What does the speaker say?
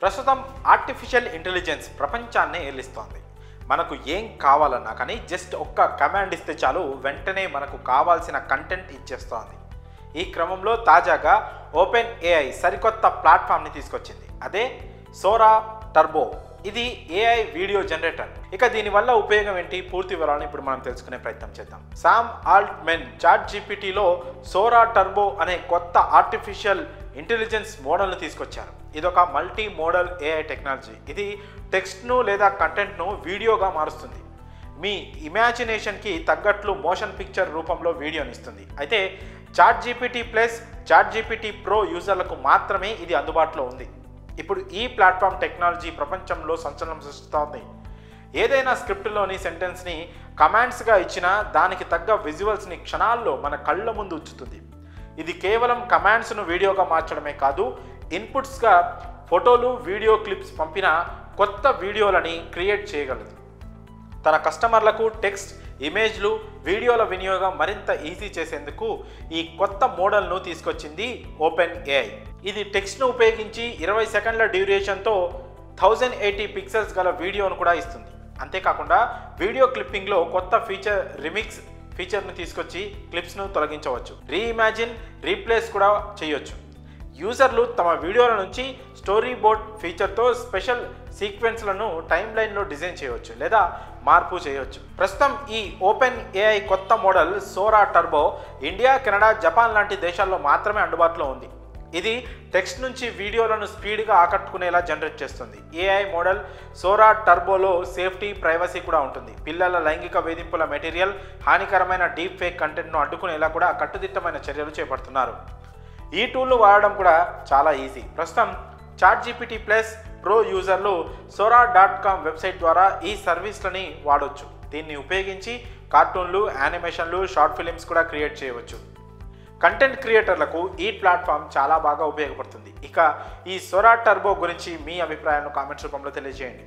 ప్రస్తుతం artificial intelligence ప్రపంచాన్ని ఏలిస్తోంది. మనకు ఏం కావాలన్నా కానీ జస్ట్ ఒక్క కమాండ్ ఇస్తే చాలు వెంటనే మనకు కావాల్సిన కంటెంట్ ఇచ్చేస్తోంది. ఈ క్రమంలో తాజాగా ఓపెన్ ఏఐ సరికొత్త ప్లాట్ఫామ్ని తీసుకొచ్చింది. అదే సోరా టర్బో. ఇది ఏఐ వీడియో జనరేటర్. ఇక దీనివల్ల ఉపయోగం ఏంటి, పూర్తి వివరాలను ఇప్పుడు మనం తెలుసుకునే ప్రయత్నం చేద్దాం. సామ్ ఆల్ట్మెన్ చాట్ జీపీటీలో సోరా టర్బో అనే కొత్త ఆర్టిఫిషియల్ ఇంటెలిజెన్స్ మోడల్ను తీసుకొచ్చారు. ఇదొక మల్టీ మోడల్ ఏఐ టెక్నాలజీ. ఇది టెక్స్ట్ను లేదా కంటెంట్ను వీడియోగా మారుస్తుంది. మీ ఇమాజినేషన్కి తగ్గట్లు మోషన్ పిక్చర్ రూపంలో వీడియోని ఇస్తుంది. అయితే chat GPT plus, chat GPT pro యూజర్లకు మాత్రమే ఇది అందుబాటులో ఉంది. ఇప్పుడు ఈ ప్లాట్ఫామ్ టెక్నాలజీ ప్రపంచంలో సంచలనం సృష్టిస్తోంది. ఏదైనా స్క్రిప్ట్లోని సెంటెన్స్ని కమాండ్స్గా ఇచ్చినా దానికి తగ్గ విజువల్స్ని క్షణాల్లో మన కళ్ళ ముందు ఉంచుతుంది. ఇది కేవలం కమాండ్స్ను వీడియోగా మార్చడమే కాదు, ఇన్పుట్స్గా ఫోటోలు, వీడియో క్లిప్స్ పంపిన కొత్త వీడియోలని క్రియేట్ చేయగలదు. తన కస్టమర్లకు టెక్స్ట్, ఇమేజ్లు, వీడియోల వినియోగం మరింత ఈజీ చేసేందుకు ఈ కొత్త మోడల్ను తీసుకొచ్చింది ఓపెన్ ఏఐ. ఇది టెక్స్ట్ను ఉపయోగించి 20 సెకండ్ల డ్యూరేషన్తో 1080 పిక్సెల్స్ గల వీడియోను కూడా ఇస్తుంది. అంతేకాకుండా వీడియో క్లిప్పింగ్లో కొత్త ఫీచర్ రిమిక్స్ ఫీచర్ను తీసుకొచ్చి క్లిప్స్ను తొలగించవచ్చు. రీఇమాజిన్, రీప్లేస్ కూడా చేయొచ్చు. యూజర్లు తమ వీడియోల నుంచి స్టోరీ బోర్డ్ ఫీచర్తో స్పెషల్ సీక్వెన్స్లను టైమ్ లైన్లో డిజైన్ చేయవచ్చు లేదా మార్పు చేయవచ్చు. ప్రస్తుతం ఈ ఓపెన్ ఏఐ కొత్త model Sora turbo India, Canada, Japan లాంటి దేశాల్లో మాత్రమే అందుబాటులో ఉంది. ఇది టెక్స్ట్ నుంచి వీడియోలను స్పీడ్గా ఆకట్టుకునేలా జనరేట్ చేస్తుంది. ఏఐ మోడల్ సోరా టర్బోలో సేఫ్టీ, ప్రైవసీ కూడా ఉంటుంది. పిల్లల లైంగిక వేధింపుల మెటీరియల్, హానికరమైన డీప్ ఫేక్ కంటెంట్ను అడ్డుకునేలా కూడా కట్టుదిట్టమైన చర్యలు చేపడుతున్నారు. ఈ టూల్ను వాడడం కూడా చాలా ఈజీ. ప్రస్తుతం చాట్ జీపీటీ ప్లస్ ప్రో యూజర్లు sora.com వెబ్సైట్ ద్వారా ఈ సర్వీస్లని వాడవచ్చు. దీన్ని ఉపయోగించి కార్టూన్లు, యానిమేషన్లు, షార్ట్ ఫిలిమ్స్ కూడా క్రియేట్ చేయవచ్చు. కంటెంట్ క్రియేటర్లకు ఈ ప్లాట్ఫామ్ చాలా బాగా ఉపయోగపడుతుంది. ఇక ఈ సోరా టర్బో గురించి మీ అభిప్రాయాలను కామెంట్స్ రూపంలో తెలియజేయండి.